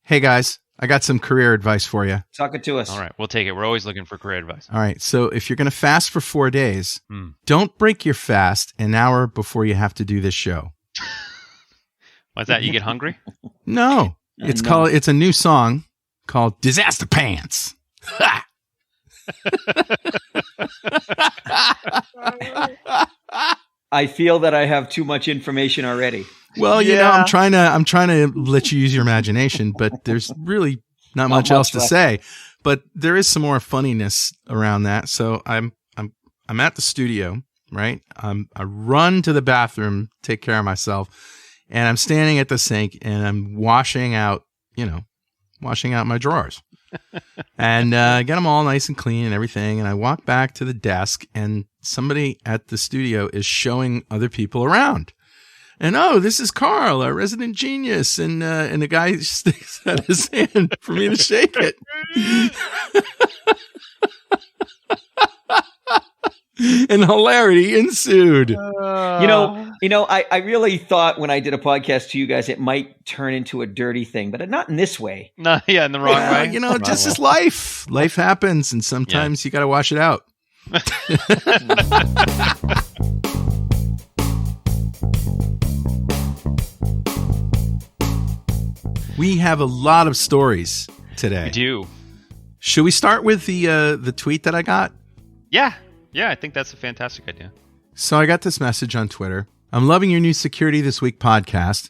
Hey guys, I got some career advice for you. Talk it to us. All right, we'll take it. We're always looking for career advice. All right, so if you're going to fast for 4 days, don't break your fast an hour before you have to do this show. What's that? You get hungry? No, it's a new song called Disaster Pants. Ha! I feel that I have too much information already. Well, you know, I'm trying to let you use your imagination, but there's really not much else to say. But there is some more funniness around that. So I'm at the studio, right? I run to the bathroom, take care of myself, and I'm standing at the sink and I'm washing out my drawers. And get them all nice and clean and everything. And I walk back to the desk and somebody at the studio is showing other people around. And, this is Carl, our resident genius. And the guy sticks out his hand for me to shake it. And hilarity ensued. I really thought when I did a podcast to you guys, it might turn into a dirty thing, but not in this way. No, in the wrong way. Just as life. Life happens, and sometimes you got to wash it out. We have a lot of stories today. We do. Should we start with the tweet that I got? Yeah, I think that's a fantastic idea. So I got this message on Twitter. I'm loving your new Security This Week podcast.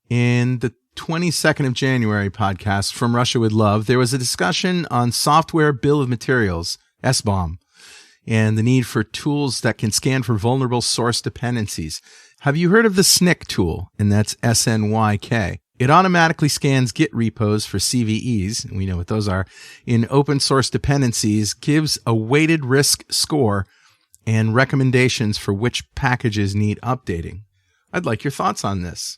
In the 22nd of January podcast, From Russia with Love, there was a discussion on software bill of materials, SBOM, and the need for tools that can scan for vulnerable source dependencies. Have you heard of the SNYK tool? And that's SNYK. It automatically scans Git repos for CVEs, and we know what those are, in open source dependencies, gives a weighted risk score and recommendations for which packages need updating. I'd like your thoughts on this.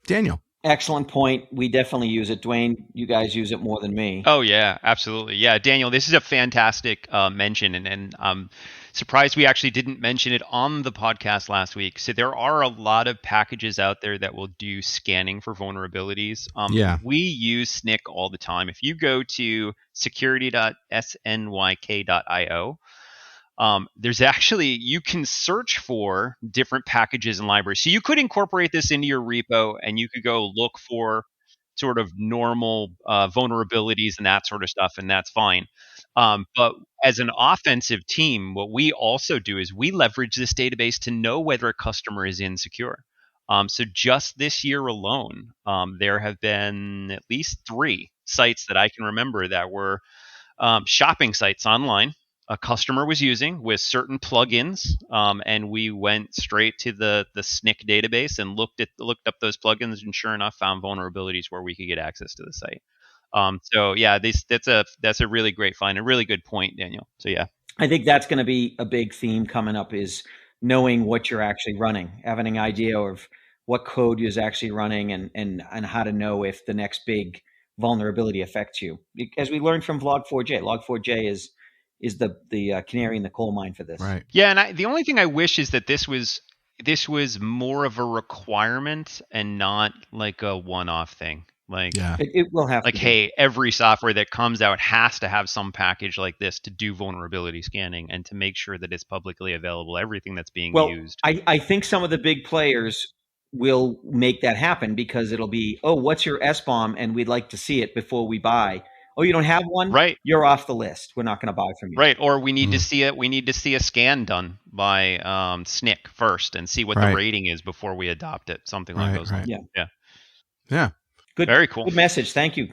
Daniel. Excellent point. We definitely use it. Dwayne, you guys use it more than me. Oh, yeah, absolutely. Yeah, Daniel, this is a fantastic mention, and I'm surprised we actually didn't mention it on the podcast last week. So there are a lot of packages out there that will do scanning for vulnerabilities. We use SNYK all the time. If you go to security.snyk.io, there's actually, you can search for different packages and libraries. So you could incorporate this into your repo and you could go look for sort of normal vulnerabilities and that sort of stuff, and that's fine. But as an offensive team, what we also do is we leverage this database to know whether a customer is insecure. So just this year alone, there have been at least 3 sites that I can remember that were shopping sites online a customer was using with certain plugins, and we went straight to the SNYK database and looked up those plugins, and sure enough, found vulnerabilities where we could get access to the site. So yeah, that's a really great find, a really good point, Daniel. So yeah, I think that's going to be a big theme coming up, is knowing what you're actually running, having an idea of what code is actually running, and how to know if the next big vulnerability affects you. As we learned from Log4j, Log4j is the canary in the coal mine for this. Right. Yeah, and the only thing I wish is that this was more of a requirement and not like a one-off thing. Like, yeah. It will have like, to hey, every software that comes out has to have some package like this to do vulnerability scanning and to make sure that it's publicly available, everything that's being used. I think some of the big players will make that happen, because it'll be, oh, what's your SBOM? And we'd like to see it before we buy. Oh, you don't have one? Right. You're off the list. We're not going to buy from you. Right. Or we need to see it. We need to see a scan done by SNYK first and see what the rating is before we adopt it. Something like those. Right. Yeah. Good. Very cool. Good message. Thank you.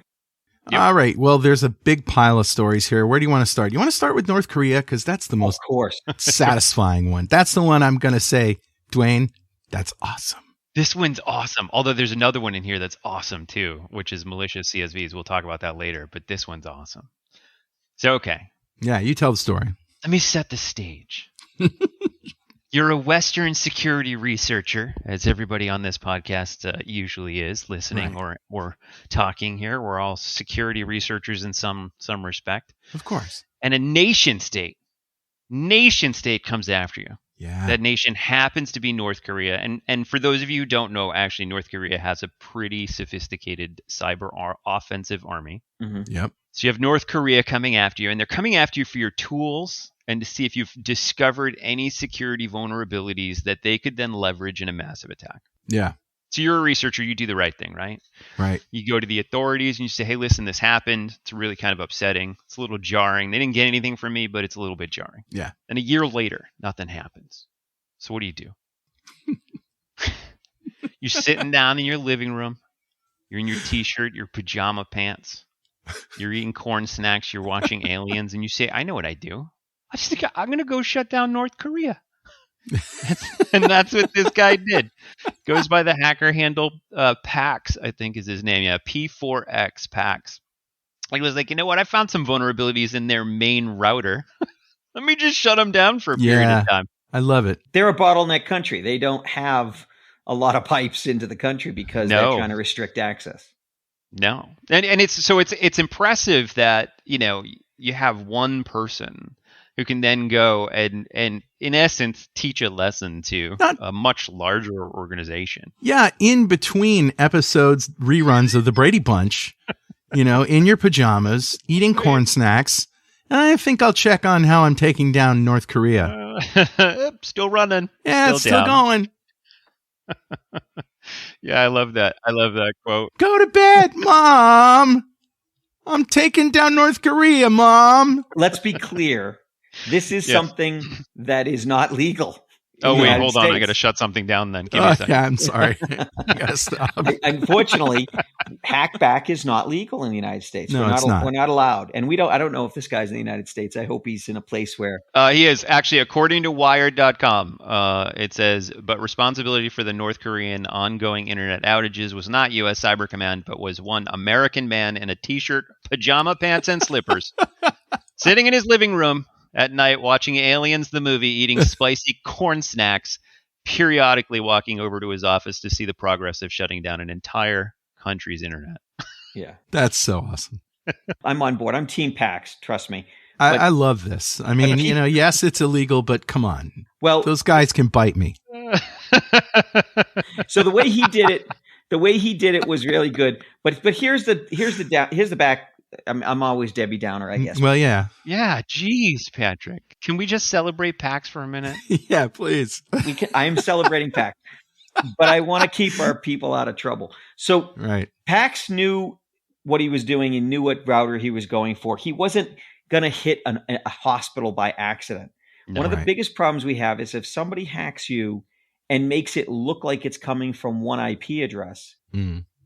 Yep. All right. Well, there's a big pile of stories here. Where do you want to start? You want to start with North Korea? Because that's the most satisfying one. That's the one I'm going to say, Dwayne, that's awesome. This one's awesome. Although there's another one in here that's awesome too, which is malicious CSVs. We'll talk about that later, but this one's awesome. So, okay. Yeah, you tell the story. Let me set the stage. You're a Western security researcher, as everybody on this podcast usually is, listening or talking here. We're all security researchers in some respect. Of course. And a nation state comes after you. Yeah. That nation happens to be North Korea. And for those of you who don't know, actually, North Korea has a pretty sophisticated offensive army. Mm-hmm. Yep. So you have North Korea coming after you, and they're coming after you for your tools and to see if you've discovered any security vulnerabilities that they could then leverage in a massive attack. Yeah. So you're a researcher, you do the right thing, right? Right. You go to the authorities and you say, hey, listen, this happened. It's really kind of upsetting. It's a little jarring. They didn't get anything from me, but it's a little bit jarring. Yeah. And a year later, nothing happens. So what do? You're sitting down in your living room. You're in your t-shirt, your pajama pants. You're eating corn snacks. You're watching Aliens. And you say, I know what I do. I just think I'm going to go shut down North Korea. And that's what this guy did. Goes by the hacker handle Pax, I think is his name. Yeah, P4X Pax. He was like, you know what? I found some vulnerabilities in their main router. Let me just shut them down for a period of time. I love it. They're a bottleneck country. They don't have a lot of pipes into the country because they're trying to restrict access. No, and it's impressive that you have one person who can then go and in essence teach a lesson to a much larger organization. Yeah, in between episodes, reruns of the Brady Bunch, in your pajamas, eating corn snacks. I think I'll check on how I'm taking down North Korea. Still running. Yeah, it's still going. Yeah, I love that. I love that quote. Go to bed, Mom. I'm taking down North Korea, Mom. Let's be clear. This is something that is not legal. Oh, wait, hold on. I got to shut something down then. Give me a second. Yeah, I'm sorry. I got to stop. Unfortunately, hackback is not legal in the United States. No, it's not. We're not allowed. And I don't know if this guy's in the United States. I hope he's in a place where... He is. Actually, according to Wired.com, it says, but responsibility for the North Korean ongoing internet outages was not U.S. Cyber Command, but was one American man in a T-shirt, pajama pants, and slippers, sitting in his living room at night watching Aliens the movie, eating spicy corn snacks, periodically walking over to his office to see the progress of shutting down an entire country's internet. Yeah. That's so awesome. I'm on board. I'm Team Pax, trust me. I love this. I mean, yes, it's illegal, but come on. Well, those guys can bite me. So the way he did it was really good. But here's the back. I'm always Debbie Downer, I guess. Well, yeah. Yeah, geez, Patrick. Can we just celebrate PAX for a minute? Yeah, please. I am celebrating PAX, but I want to keep our people out of trouble. So right. PAX knew what he was doing. He knew what router he was going for. He wasn't going to hit a hospital by accident. No, one of the biggest problems we have is if somebody hacks you and makes it look like it's coming from one IP address,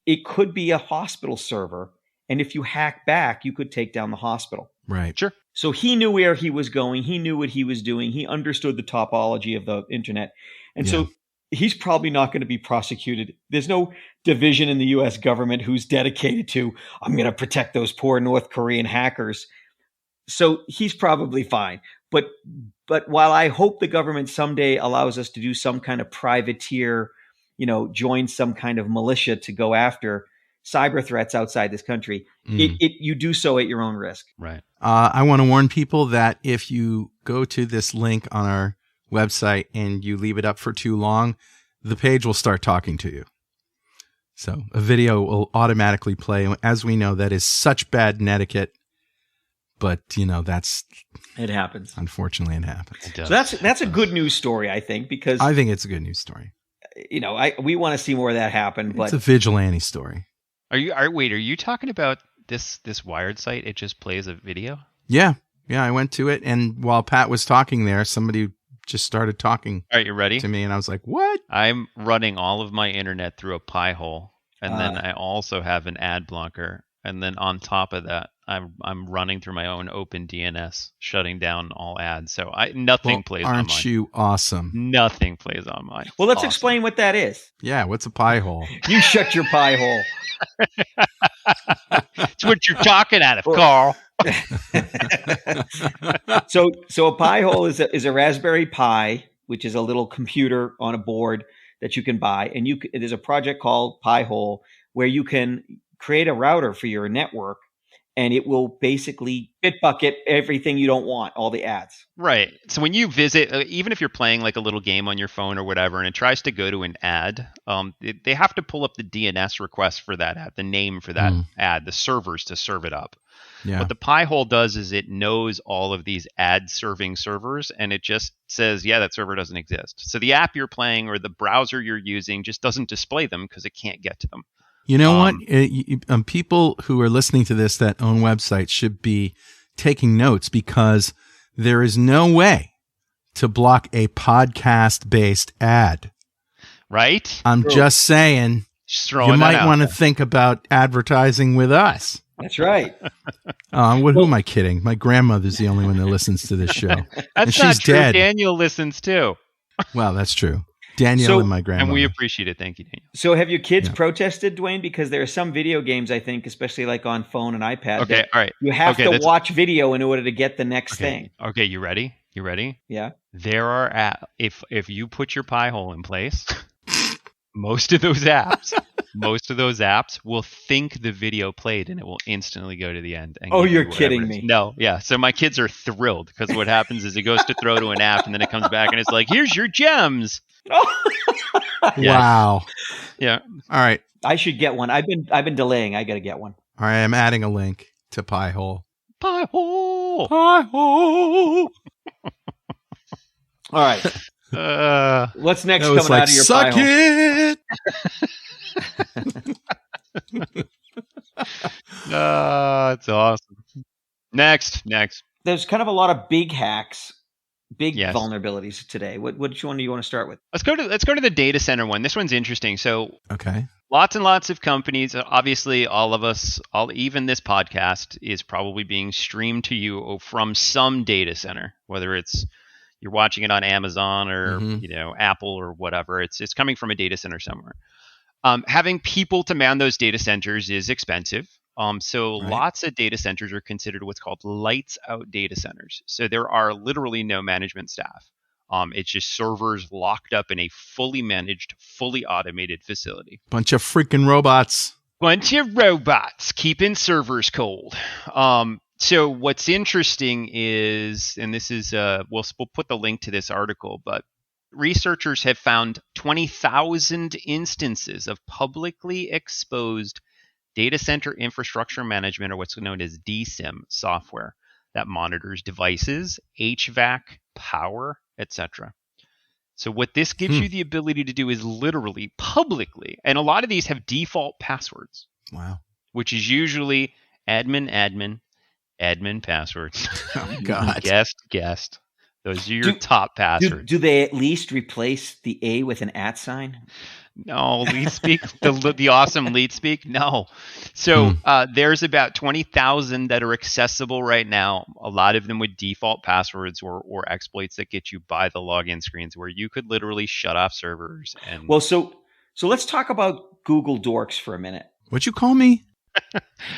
it could be a hospital server. And if you hack back, you could take down the hospital. Right. Sure. So he knew where he was going. He knew what he was doing. He understood the topology of the internet. And so he's probably not going to be prosecuted. There's no division in the U.S. government who's dedicated to, I'm going to protect those poor North Korean hackers. So he's probably fine. But while I hope the government someday allows us to do some kind of privateer, join some kind of militia to go after cyber threats outside this country, you do so at your own risk. Right. I want to warn people that if you go to this link on our website and you leave it up for too long, the page will start talking to you. So a video will automatically play. As we know, that is such bad etiquette. But, it happens. Unfortunately, it happens. It does. So that's a good news story, I think, because I think it's a good news story. We want to see more of that happen. But it's a vigilante story. Are you talking about this Wired site? It just plays a video? Yeah. Yeah, I went to it, and while Pat was talking there, somebody just started talking. All right, you ready? To me, and I was like, what? I'm running all of my internet through a pie hole, and then I also have an ad blocker, and then on top of that, I'm running through my own open DNS, shutting down all ads. So nothing plays on mine. Aren't you awesome? Nothing plays on mine. Well, let's explain what that is. Yeah, what's a pie hole? You shut your pie hole. It's what you're talking at, Carl. So a pie hole is a Raspberry Pi, which is a little computer on a board that you can buy, and there's a project called Pi Hole where you can create a router for your network and it will basically Bitbucket everything you don't want, all the ads. Right. So when you visit, even if you're playing like a little game on your phone or whatever, and it tries to go to an ad, they have to pull up the DNS request for that ad, the name for that ad, the servers to serve it up. Yeah. What the Pi-hole does is it knows all of these ad-serving servers, and it just says, yeah, that server doesn't exist. So the app you're playing or the browser you're using just doesn't display them because it can't get to them. You know what? People who are listening to this that own websites should be taking notes, because there is no way to block a podcast-based ad. Right? I'm just saying, you might want to think about advertising with us. That's right. Who am I kidding? My grandmother's the only one that listens to this show. That's and not she's true. dead. Daniel listens too. Well, that's true. Danielle and my grandmother. And we appreciate it. Thank you, Daniel. So have your kids protested, Dwayne? Because there are some video games, I think, especially like on phone and iPad. Okay, all right. You have to watch video in order to get the next thing. Okay, you ready? You ready? Yeah. There are if you put your Pi-hole in place, most of those apps will think the video played, and it will instantly go to the end. And you're kidding me. No, yeah. So my kids are thrilled because what happens is it goes to throw to an app, and then it comes back and it's like, here's your gems. Wow. Yeah. All right. I should get one. I've been delaying. I got to get one. All right. I'm adding a link to Pi-hole. Pi-hole. Pi-hole. All right. What's next coming out of your suck Pi-hole? It. It's awesome. Next. There's kind of a lot of big hacks, vulnerabilities today. Which one do you want to start with? Let's go to the data center one. This one's interesting. So okay, lots and lots of companies. Obviously, all of us, even this podcast is probably being streamed to you from some data center, whether it's you're watching it on Amazon or Apple or whatever. It's coming from a data center somewhere. Having people to man those data centers is expensive. Lots of data centers are considered what's called lights out data centers. So there are literally no management staff. It's just servers locked up in a fully managed, fully automated facility. Bunch of freaking robots. Bunch of robots keeping servers cold. So what's interesting is, and this is, we'll put the link to this article, but researchers have found 20,000 instances of publicly exposed data center infrastructure management, or what's known as DSIM software, that monitors devices, HVAC, power, etc. So what this gives you the ability to do is literally publicly, and a lot of these have default passwords. Wow. Which is usually admin passwords. Oh, God. Guest. Those are your top passwords. Do they at least replace the A with an @ sign? No, LeetSpeak, the awesome LeetSpeak, no. So there's about 20,000 that are accessible right now. A lot of them with default passwords or exploits that get you by the login screens, where you could literally shut off servers. And so let's talk about Google Dorks for a minute. What'd you call me?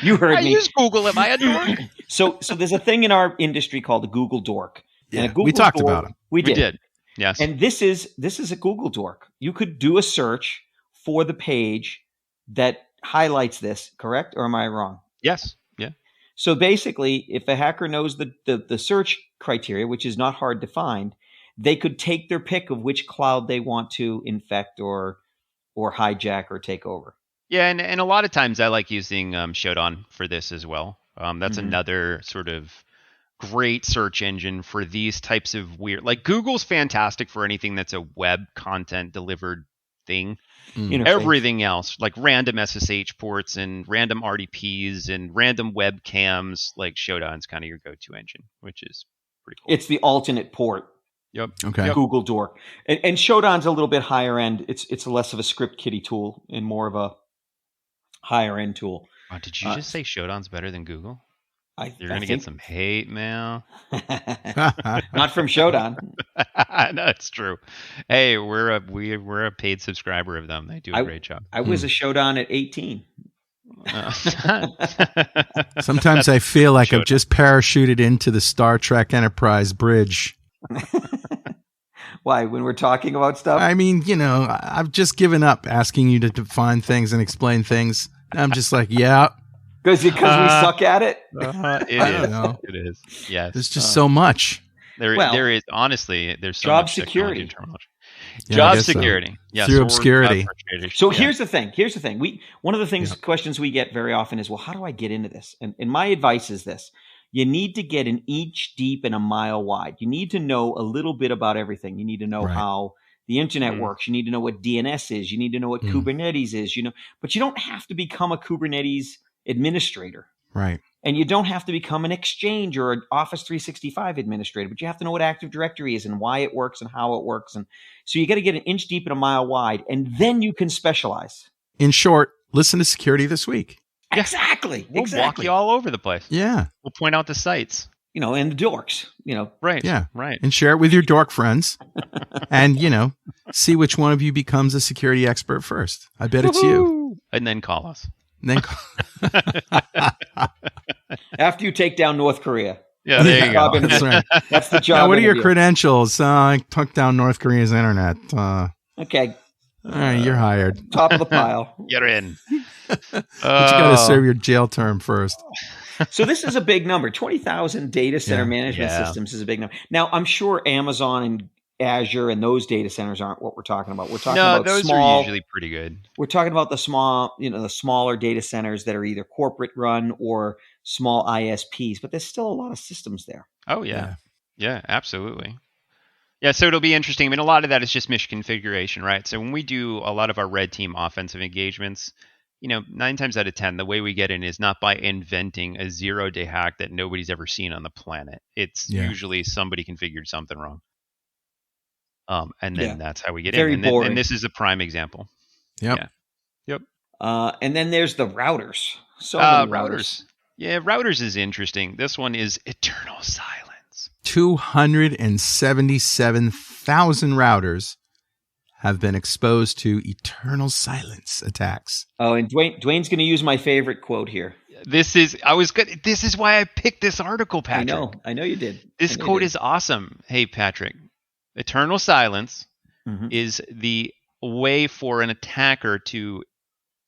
You heard me. I use Google. Am I a dork? So there's a thing in our industry called a Google Dork. Yeah, we talked about it. We did. Yes. And this is a Google Dork. You could do a search for the page that highlights this, correct? Or am I wrong? Yes. Yeah. So basically, if a hacker knows the search criteria, which is not hard to find, they could take their pick of which cloud they want to infect or hijack or take over. Yeah, and a lot of times I like using Shodan for this as well. That's another sort of great search engine for these types of weird, like Google's fantastic for anything that's a web content delivered thing. Everything else, like random SSH ports and random RDPs and random webcams, like Shodan's kind of your go-to engine, which is pretty cool. It's the alternate port. Yep. Okay. Google Dork. And Shodan's a little bit higher end. It's less of a script kiddie tool and more of a higher end tool. Oh, did you just say Shodan's better than Google? You're going to get some hate mail. Not from Shodan. No, it's true. Hey, we're a paid subscriber of them. They do a great job. I was a Shodan at 18. Sometimes I feel like I've just parachuted into the Star Trek Enterprise bridge. Why? When we're talking about stuff? I mean, I've just given up asking you to define things and explain things. I'm just like, yeah, Because we suck at it. It I is. don't know. It is. Yes. There's just so much. There is honestly. There's so job much security. technology and terminology. Yeah, I Job guess so. security. Yes. Through or obscurity. job frustration. So Yeah. here's the thing. One of the things questions we get very often is, well, how do I get into this? And my advice is this: you need to get an inch deep and a mile wide. You need to know a little bit about everything. You need to know how the internet works. You need to know what DNS is. You need to know what Kubernetes is. But you don't have to become a Kubernetes administrator. Right. And you don't have to become an Exchange or an Office 365 administrator, but you have to know what Active Directory is and why it works and how it works. And so you got to get an inch deep and a mile wide, and then you can specialize. In short, listen to Security This Week. Exactly. We'll walk you all over the place. Yeah. We'll point out the sites. And the dorks, Right. Yeah. Right. And share it with your dork friends. And, see which one of you becomes a security expert first. I bet it's you. And then call us. And then After you take down North Korea. Yeah, there you go. That's right. That's the job. Now, what are your interview. credentials? I took down North Korea's internet. Okay. All right, you're hired. Top of the pile. You're in. But you got to serve your jail term first. So this is a big number. 20,000 data center management Yeah. systems is a big number. Now, I'm sure Amazon and Azure and those data centers aren't what we're talking about. We're talking about those small. are usually pretty good. We're talking about the small, the smaller data centers that are either corporate run or small ISPs, but there's still a lot of systems there. Oh, yeah. Yeah, absolutely. Yeah, so it'll be interesting. I mean, a lot of that is just misconfiguration, right? So when we do a lot of our red team offensive engagements, 9 times out of 10, the way we get in is not by inventing a 0-day hack that nobody's ever seen on the planet. It's usually somebody configured something wrong. And then that's how we get Very in. boring. And this is a prime example. Yep. Yeah. Yep. And then there's the routers. So many routers. Yeah, routers is interesting. This one is eternal silence. 277,000 routers have been exposed to eternal silence attacks. Oh, and Dwayne's going to use my favorite quote here. This is why I picked this article, Patrick. I know you did. This quote is awesome. Hey, Patrick, eternal silence is the way for an attacker to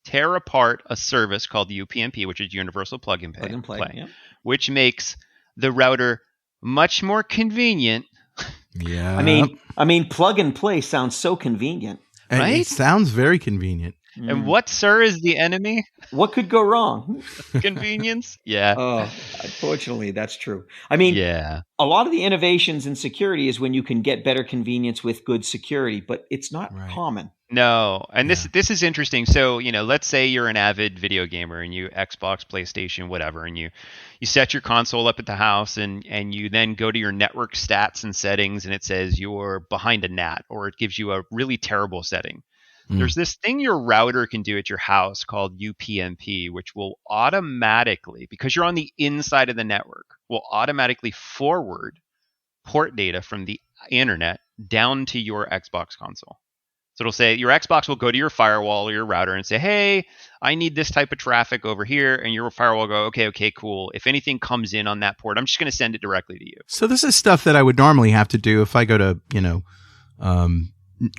tear apart a service called UPnP, which is Universal Plug and Play, which makes the router much more convenient. Yeah. I mean, plug and play sounds so convenient. And right? It sounds very convenient. And what, sir, is the enemy? What could go wrong? Convenience? Yeah. Oh, unfortunately, that's true. I mean, a lot of the innovations in security is when you can get better convenience with good security, but it's not common. No. And this is interesting. So, let's say you're an avid video gamer and you Xbox, PlayStation, whatever, and you set your console up at the house and you then go to your network stats and settings and it says you're behind a NAT or it gives you a really terrible setting. There's this thing your router can do at your house called UPnP, which will automatically, because you're on the inside of the network, will automatically forward port data from the internet down to your Xbox console. So it'll say your Xbox will go to your firewall or your router and say, hey, I need this type of traffic over here. And your firewall will go, okay, cool. If anything comes in on that port, I'm just going to send it directly to you. So this is stuff that I would normally have to do if I go to,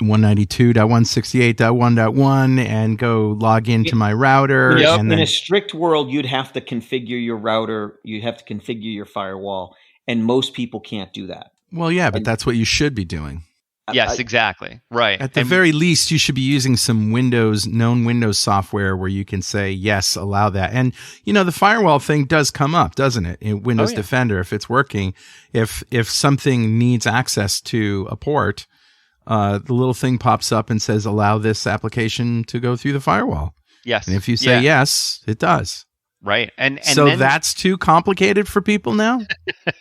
192.168.1.1 and go log into my router. And in a strict world, you'd have to configure your router. You'd have to configure your firewall. And most people can't do that. Well, yeah, but that's what you should be doing. Yes, exactly. Right. At the very least, you should be using some known Windows software where you can say, yes, allow that. And, the firewall thing does come up, doesn't it? In Windows Defender, if it's working, if something needs access to a port, the little thing pops up and says, allow this application to go through the firewall. Yes. And if you say yes, it does. Right. And so then, that's too complicated for people now?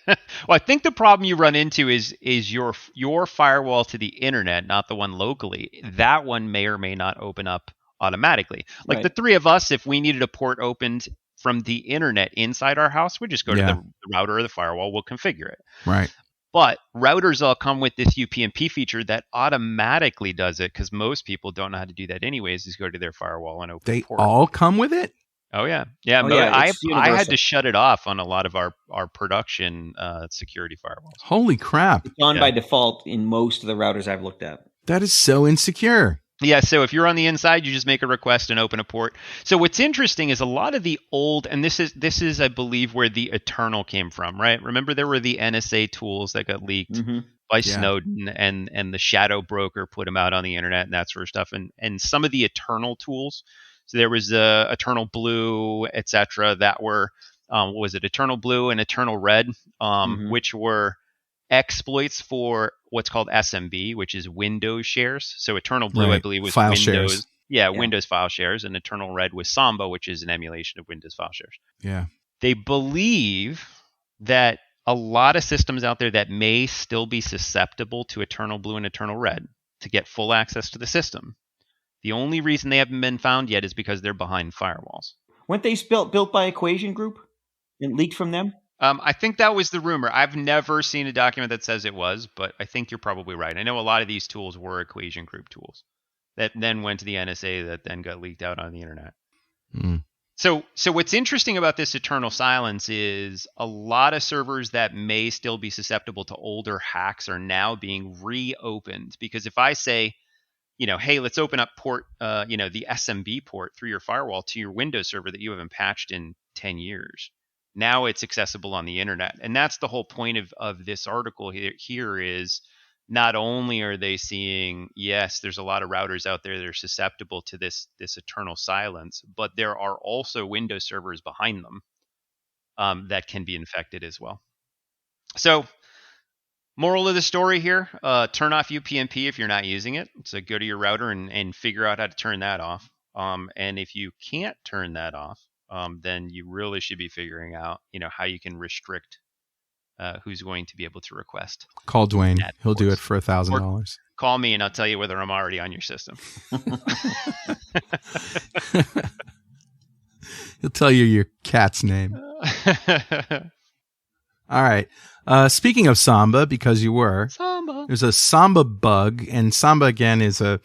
Well, I think the problem you run into is your firewall to the internet, not the one locally. That one may or may not open up automatically. Like the three of us, if we needed a port opened from the internet inside our house, we just go to the router or the firewall, we'll configure it. Right. But routers all come with this UPnP feature that automatically does it because most people don't know how to do that anyways, is go to their firewall and open a port. They all come with it? Oh, yeah. Yeah, I had to shut it off on a lot of our production security firewalls. Holy crap. It's on by default in most of the routers I've looked at. That is so insecure. Yeah, so if you're on the inside, you just make a request and open a port. So what's interesting is a lot of the old, and this is I believe where the Eternal came from, right? Remember there were the NSA tools that got leaked by Snowden, and the shadow broker put them out on the internet and that sort of stuff, and some of the Eternal tools. So there was Eternal Blue, etc. That were what was it, Eternal Blue and Eternal Red, which were exploits for what's called SMB, which is Windows shares. So Eternal Blue, I believe, was file Windows. Shares. Yeah, Windows file shares, and Eternal Red was Samba, which is an emulation of Windows file shares. Yeah. They believe that a lot of systems out there that may still be susceptible to Eternal Blue and Eternal Red to get full access to the system. The only reason they haven't been found yet is because they're behind firewalls. Weren't they built by Equation Group and leaked from them? I think that was the rumor. I've never seen a document that says it was, but I think you're probably right. I know a lot of these tools were Equation Group tools that then went to the NSA that then got leaked out on the internet. So what's interesting about this eternal silence is a lot of servers that may still be susceptible to older hacks are now being reopened. Because if I say, hey, let's open up port, the SMB port through your firewall to your Windows server that you haven't patched in 10 years. Now it's accessible on the internet. And that's the whole point of this article here is not only are they seeing, yes, there's a lot of routers out there that are susceptible to this eternal silence, but there are also Windows servers behind them that can be infected as well. So moral of the story here, turn off UPnP if you're not using it. So go to your router and figure out how to turn that off. And if you can't turn that off, then you really should be figuring out, how you can restrict who's going to be able to request. Call Dwayne. He'll do it for $1,000. Call me and I'll tell you whether I'm already on your system. He'll tell you your cat's name. All right. Speaking of Samba, because you were, there's a Samba Bug, and Samba again is a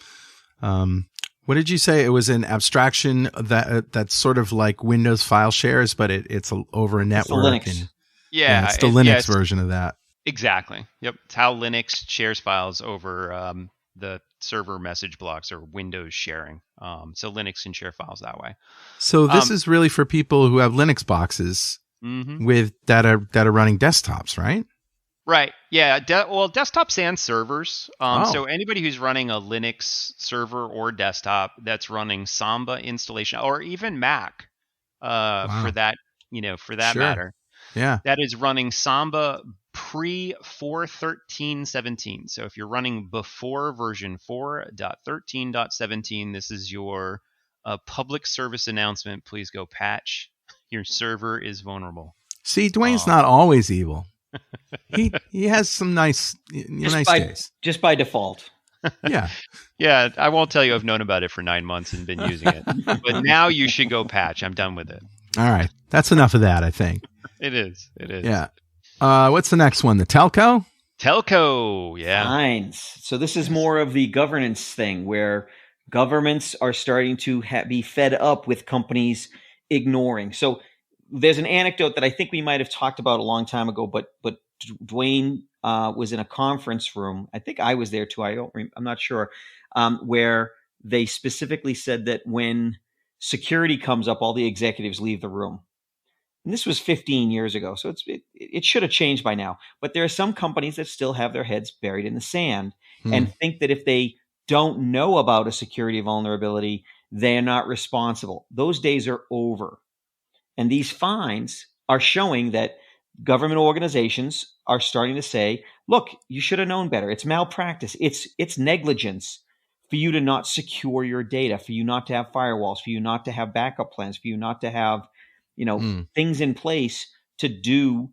what did you say? It was an abstraction that's sort of like Windows file shares, but it's over a network. It's Linux. It's the Linux version of that. Exactly. Yep. It's how Linux shares files over the server message blocks or Windows sharing. So Linux can share files that way. So this is really for people who have Linux boxes with that are running desktops, right? Right. Yeah. Desktops and servers. So anybody who's running a Linux server or desktop that's running Samba installation, or even Mac, for that, matter. Yeah. That is running Samba pre 4.13.17. So if you're running before version 4.13.17, this is your public service announcement. Please go patch. Your server is vulnerable. See, Dwayne's not always evil. He has some nice days. Just by default. Yeah. Yeah, I won't tell you I've known about it for 9 months and been using it. But now you should go patch. I'm done with it. All right. That's enough of that, I think. It is. Yeah. What's the next one? The telco? Telco, yeah. Fines. So this is more of the governance thing where governments are starting to be fed up with companies ignoring. So there's an anecdote that I think we might have talked about a long time ago, but Dwayne was in a conference room. I think I was there too. I'm not sure. Where they specifically said that when security comes up, all the executives leave the room. And this was 15 years ago, so it should have changed by now. But there are some companies that still have their heads buried in the sand and think that if they don't know about a security vulnerability, they're not responsible. Those days are over. And these fines are showing that government organizations are starting to say, look, you should have known better. It's malpractice. It's negligence for you to not secure your data, for you not to have firewalls, for you not to have backup plans, for you not to have things in place to deal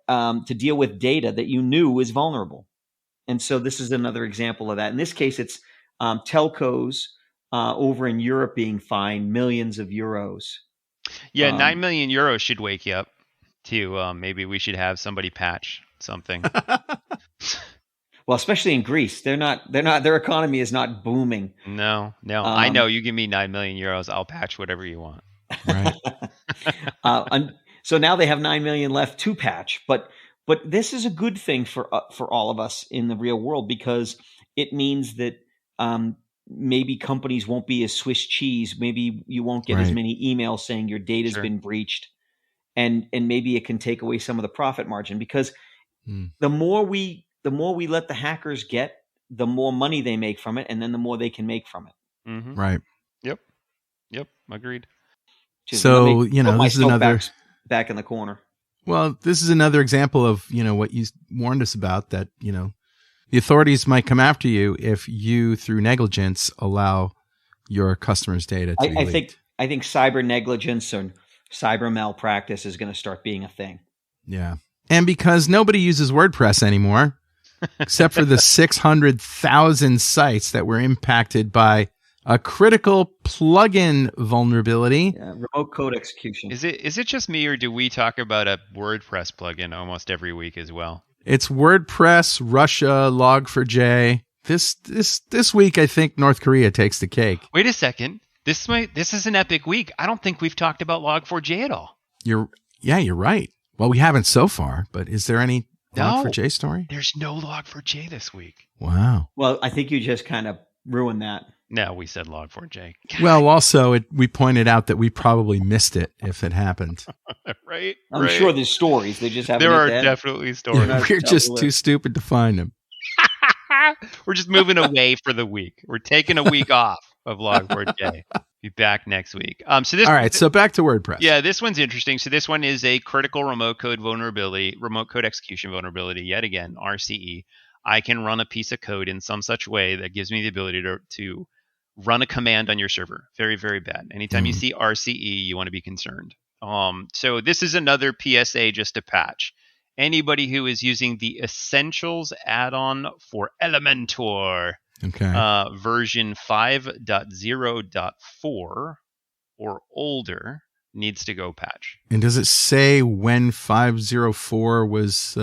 with data that you knew was vulnerable. And so this is another example of that. In this case, it's telcos over in Europe being fined millions of euros. Yeah, 9 million euros should wake you up to maybe we should have somebody patch something. Well, especially in Greece, their economy is not booming. No. I know. You give me 9 million euros, I'll patch whatever you want. Right. So now they have 9 million left to patch, but this is a good thing for all of us in the real world because it means that maybe companies won't be as Swiss cheese. Maybe you won't get as many emails saying your data's been breached, and maybe it can take away some of the profit margin, because the more we let the hackers get, the more money they make from it, and then the more they can make from it. Mm-hmm. Right. Yep. Agreed. So, this is another back in the corner. Well, this is another example of, what you warned us about, that, the authorities might come after you if you, through negligence, allow your customers' data to be leaked. I think cyber negligence and cyber malpractice is going to start being a thing. Yeah. And because nobody uses WordPress anymore, except for the 600,000 sites that were impacted by a critical plugin vulnerability. Yeah, remote code execution. Is it just me, or do we talk about a WordPress plugin almost every week as well? It's WordPress, Russia, Log4j. This week, I think North Korea takes the cake. Wait a second. This is an epic week. I don't think we've talked about Log4j at all. You're right. Well, we haven't so far, but is there any Log4j story? There's no Log4j this week. Wow. Well, I think you just kind of ruined that. No, we said Log4j. God. Well, also, we pointed out that we probably missed it if it happened. Right? I'm sure there's stories. They just haven't. There are definitely stories. We're just too stupid to find them. We're just moving away for the week. We're taking a week off of Log4j. Be back next week. So back to WordPress. Yeah, this one's interesting. So this one is a critical remote code execution vulnerability. Yet again, RCE. I can run a piece of code in some such way that gives me the ability to run a command on your server. Very, very bad. Anytime you see RCE, you want to be concerned. So this is another PSA just to patch. Anybody who is using the Essentials add-on for Elementor, version 5.0.4 or older, needs to go patch. And does it say when 504 was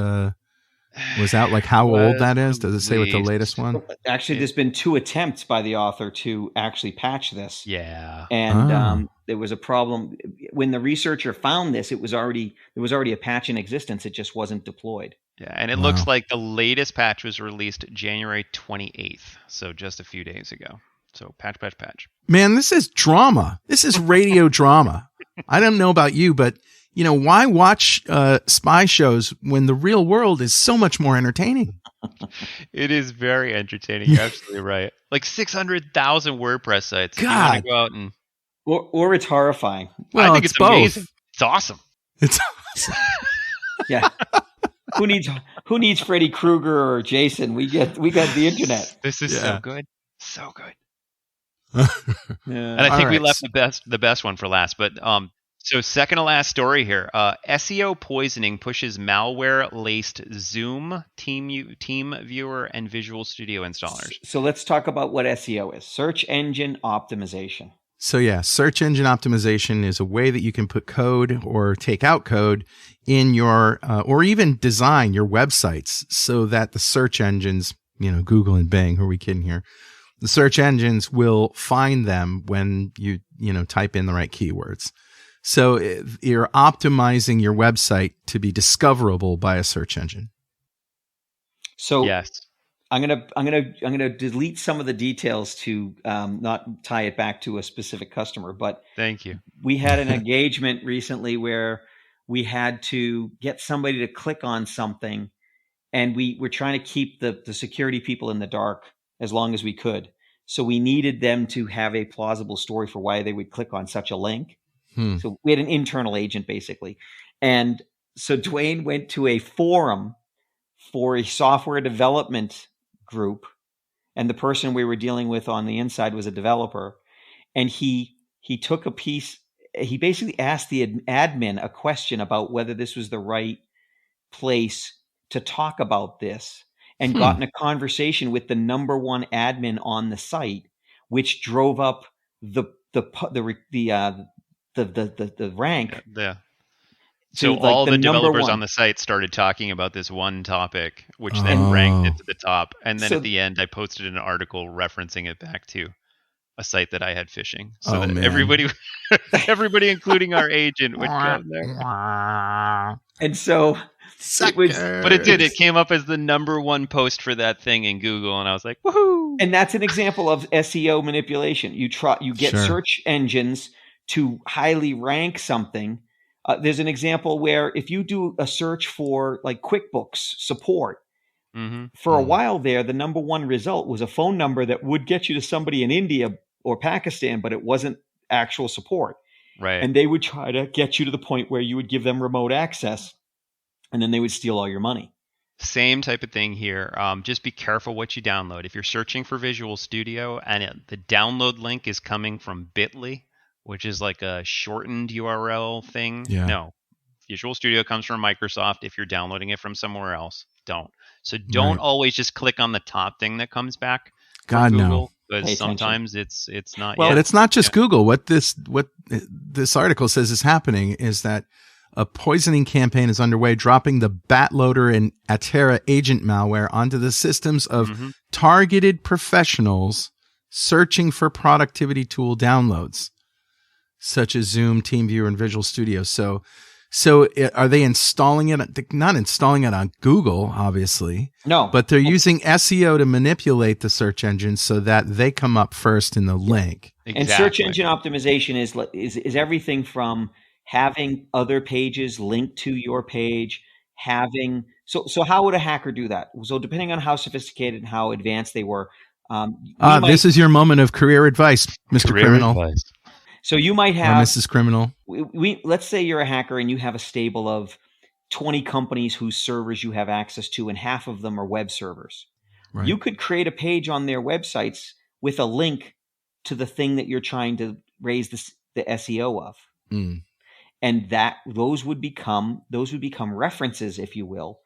out, like how old that is? Does it say what the latest one? Actually, there's been 2 attempts by the author to actually patch this. Yeah. And there was a problem when the researcher found this. There was already a patch in existence. It just wasn't deployed. Yeah, and it looks like the latest patch was released January 28th, so just a few days ago. So patch. Man, this is drama. This is radio drama. I don't know about you, but why watch spy shows when the real world is so much more entertaining? It is very entertaining. You're absolutely right. Like 600,000 WordPress sites. God. Go out and... or it's horrifying. Well, I think it's amazing. It's awesome. It's awesome. Yeah. Who needs Freddy Krueger or Jason? We got the internet. This is so good. So good. And I think we left the best one for last, but so second to last story here. SEO poisoning pushes malware-laced Zoom, Team Viewer, and Visual Studio installers. So let's talk about what SEO is. Search engine optimization. So search engine optimization is a way that you can put code or take out code in your, or even design your websites so that the search engines, Google and Bing, who are we kidding here? The search engines will find them when you type in the right keywords. So you're optimizing your website to be discoverable by a search engine. So yes, I'm gonna delete some of the details to not tie it back to a specific customer. But thank you. We had an engagement recently where we had to get somebody to click on something, and we were trying to keep the security people in the dark as long as we could. So we needed them to have a plausible story for why they would click on such a link. So we had an internal agent basically. And so Dwayne went to a forum for a software development group, and the person we were dealing with on the inside was a developer. And he took a piece, he basically asked the admin a question about whether this was the right place to talk about this, and got in a conversation with the number one admin on the site, which drove up the rank. Yeah. So all the developers on the site started talking about this one topic, which then ranked it to the top. And then at the end, I posted an article referencing it back too. a site that I had phishing, so that man. everybody, including our agent, would go there. And so it was, but it did. It came up as the #1 post for that thing in Google, and I was like, woohoo! And that's an example of SEO manipulation. You get Sure. search engines to highly rank something. There's an example where if you do a search for like QuickBooks support, for a while there, the #1 result was a phone number that would get you to somebody in India or Pakistan, but it wasn't actual support. Right. And they would try to get you to the point where you would give them remote access, and then they would steal all your money. Same type of thing here. Just be careful what you download. If you're searching for Visual Studio and the download link is coming from Bitly, which is like a shortened URL thing, no. Visual Studio comes from Microsoft. If you're downloading it from somewhere else, don't. So don't always just click on the top thing that comes back from Google, because sometimes it's not. Well, but it's not just Google. What this article says is happening is that a poisoning campaign is underway, dropping the Batloader and Atera agent malware onto the systems of targeted professionals searching for productivity tool downloads, such as Zoom, TeamViewer, and Visual Studio. So are they installing it? They're not installing it on Google, obviously. No. But they're using SEO to manipulate the search engine so that they come up first in the link. Exactly. And search engine optimization is everything from having other pages linked to your page, so how would a hacker do that? So depending on how sophisticated and how advanced they were. This is your moment of career advice, Mr. Criminal. Advice. So you might have Mrs. Criminal. Let's say you're a hacker and you have a stable of 20 companies whose servers you have access to, and half of them are web servers. Right. You could create a page on their websites with a link to the thing that you're trying to raise the SEO of. And those would become references, if you will,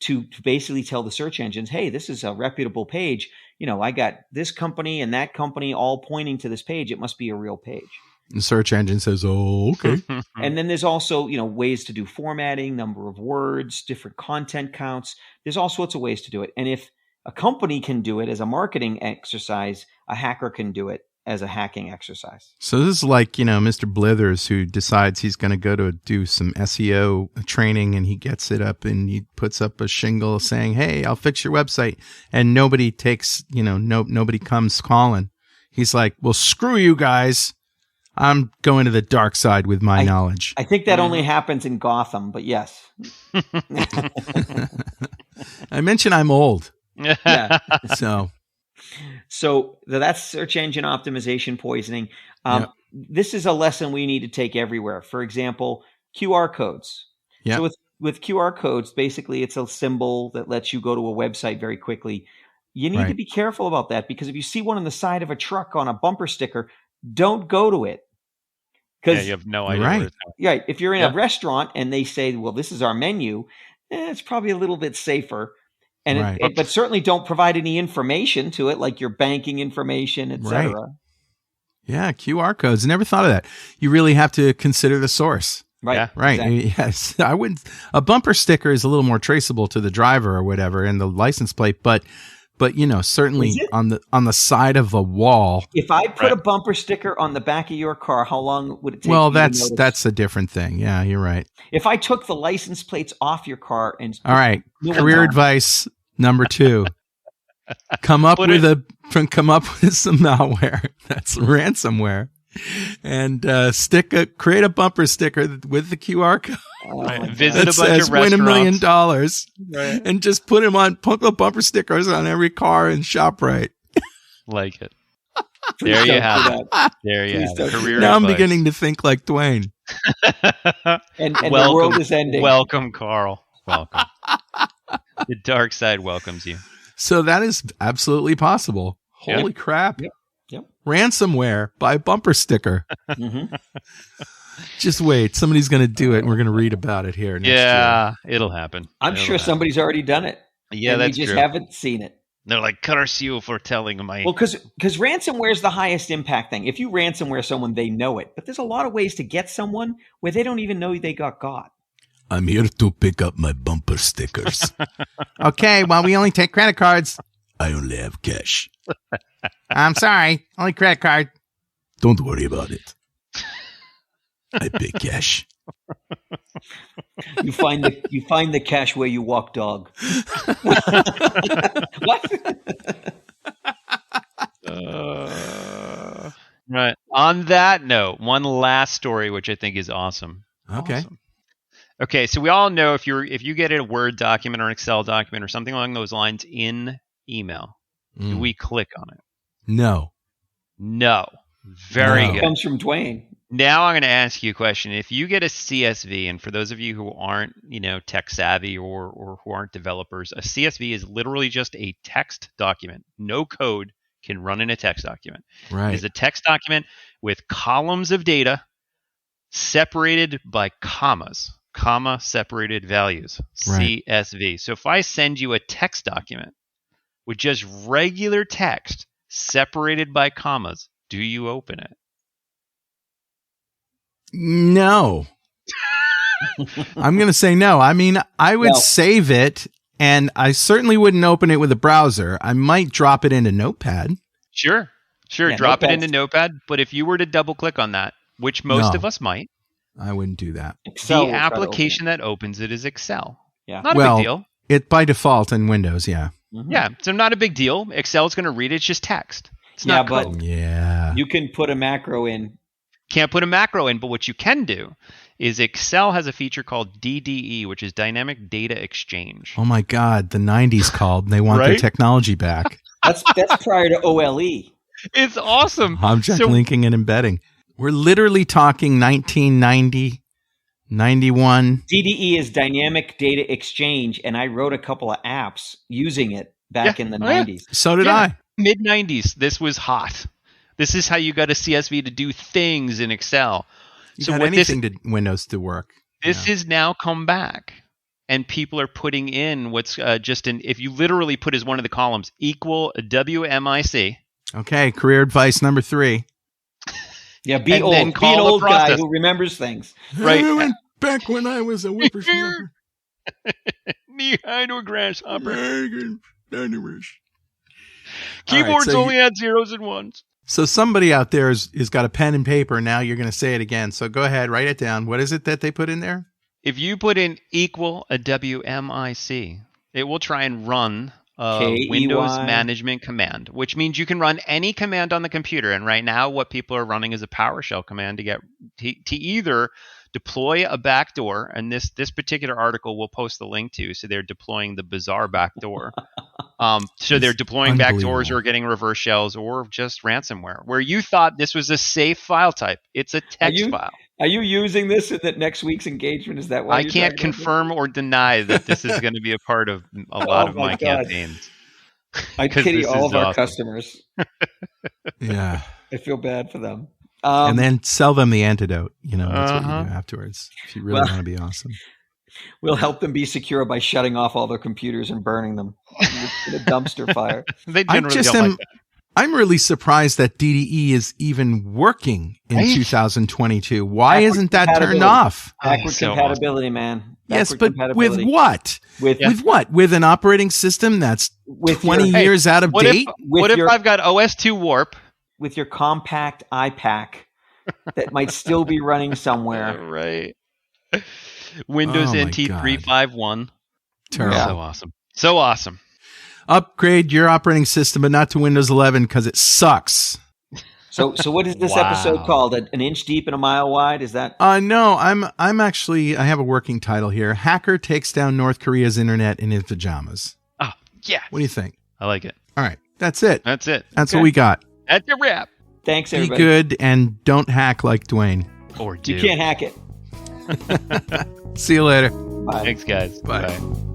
to basically tell the search engines, hey, this is a reputable page. I got this company and that company all pointing to this page. It must be a real page. The search engine says, oh, okay. And then there's also, ways to do formatting, number of words, different content counts. There's all sorts of ways to do it. And if a company can do it as a marketing exercise, a hacker can do it as a hacking exercise. So this is like, Mr. Blithers, who decides he's going to go to do some SEO training, and he gets it up and he puts up a shingle saying, hey, I'll fix your website. And nobody takes, nobody comes calling. He's like, well, screw you guys. I'm going to the dark side with my knowledge. I think that only happens in Gotham, but yes. I mentioned I'm old. Yeah. So that's search engine optimization poisoning. This is a lesson we need to take everywhere. For example, QR codes. Yep. So with QR codes, basically it's a symbol that lets you go to a website very quickly. You need to be careful about that, because if you see one on the side of a truck on a bumper sticker, don't go to it. Because you have no idea. Right. If you're in a restaurant and they say, well, this is our menu, it's probably a little bit safer. And but certainly don't provide any information to it, like your banking information, etc. Right. Yeah, QR codes. Never thought of that. You really have to consider the source. Right. Yeah, right. Exactly. Yes. I wouldn't. A bumper sticker is a little more traceable to the driver or whatever, and the license plate, but certainly on the side of a wall. If I put a bumper sticker on the back of your car, how long would it take? Well, that's a different thing. Yeah, you're right. If I took the license plates off your car and all right, career advice number 2: come up with some malware that's ransomware, and create a bumper sticker with the QR code. Visit a bunch of restaurants. Win $1 million, and just put the bumper stickers on every car in ShopRite. Like it. There you have it. There you have it. Career now advice. I'm beginning to think like Dwayne. and the world is ending. Welcome, Carl. Welcome. The dark side welcomes you. So that is absolutely possible. Holy crap. Yep. Ransomware by bumper sticker. Just wait. Somebody's going to do it, and we're going to read about it here next year. It'll happen. I'm sure somebody's already done it. Yeah, that's true. We just haven't seen it. They're like, curse you for telling my... Well, because ransomware is the highest impact thing. If you ransomware someone, they know it. But there's a lot of ways to get someone where they don't even know they got. I'm here to pick up my bumper stickers. Okay, well, we only take credit cards. I only have cash. I'm sorry. Only credit card. Don't worry about it. I pay cash. You find the cash where you walk dog. What? Right. On that note, one last story, which I think is awesome. Okay. Awesome. Okay, so we all know if you get a Word document or an Excel document or something along those lines in email, do we click on it? No. No. Very No. good. It comes from Dwayne. Now I'm going to ask you a question. If you get a CSV, and for those of you who aren't, tech savvy or who aren't developers, a CSV is literally just a text document. No code can run in a text document. Right. It is a text document with columns of data separated by commas, comma separated values, Right. CSV. So if I send you a text document with just regular text separated by commas, do you open it? No. I'm going to say no. I mean, I would save it, and I certainly wouldn't open it with a browser. I might drop it into Notepad. Sure. Yeah, Drop it Notepad's- into Notepad. But if you were to double click on that, which most No. of us might, I wouldn't do that. Excel the will try to open application it. that opens it is Excel. Yeah. Not a Well, big deal. It by default in Windows, yeah. Mhm. Yeah, so not a big deal. Excel's going to read it. It's just text. It's Yeah, not but- code. Yeah. You can put a macro in. Can't put a macro in, but what you can do is Excel has a feature called DDE, which is Dynamic Data Exchange. Oh my God, the 90s called, and they want their Right? technology back. That's prior to OLE. It's awesome. Object So- linking and embedding. We're literally talking 1990, 91. DDE is Dynamic Data Exchange, and I wrote a couple of apps using it back in the Oh, yeah. 90s. So did Yeah. I. Mid-90s, this was hot. This is how you got a CSV to do things in Excel. You So got what this anything to Windows to work. This Yeah. is now come back, and people are putting in what's if you literally put as one of the columns equal WMIC. Okay, career advice number 3. Yeah, be And then old. Be call an the old guy process. who remembers things. Right. I went back when I was a whippersnapper. Knee high to a grasshopper. Keyboards so only had zeros and ones. So somebody out there is got a pen and paper. Now you're going to say it again. So go ahead, write it down. What is it that they put in there? If you put in equal a WMIC, it will try and run a KEY. Windows management command, which means you can run any command on the computer. And right now, what people are running is a PowerShell command to get to either deploy a backdoor, and this particular article we'll post the link to. So they're deploying the bizarre backdoor. So they're deploying backdoors or getting reverse shells or just ransomware. Where you thought this was a safe file type, it's a text file. Are you using this in that next week's engagement? Is that why I you're can't talking about confirm or deny that this is going to be a part of a lot of my my God. campaigns. this? I 'Cause pity this all is of our awesome. customers. Yeah. I feel bad for them. And then sell them the antidote. That's what you Uh-huh. do afterwards. If you really Well- want to be awesome. we'll help them be secure by shutting off all their computers and burning them in a dumpster fire. They generally don't like that. I'm really surprised that DDE is even working in Right? 2022. Why Backward isn't that turned compatibility. Backward Backward so compatibility, man. Yes, Backward but with compatibility. what? With With what? With an operating system that's with 20 your, years out of What date? What if I've got OS2 Warp? with your compact iPack that might still be running somewhere. Right. Windows Oh my NT 351. Terrible. So awesome. So awesome. Upgrade your operating system, but not to Windows 11 because it sucks. So what is this Wow. episode called? An inch deep and a mile wide? Is that? No, I'm actually, I have a working title here. Hacker takes down North Korea's internet in his pajamas. Oh, yeah. What do you think? I like it. All right, that's it. That's it. That's Okay. what we got. That's a wrap. Thanks, Be everybody. good and don't hack like Dwayne. Or do. You can't hack it. See you later. Bye. Thanks, guys. Bye. Bye.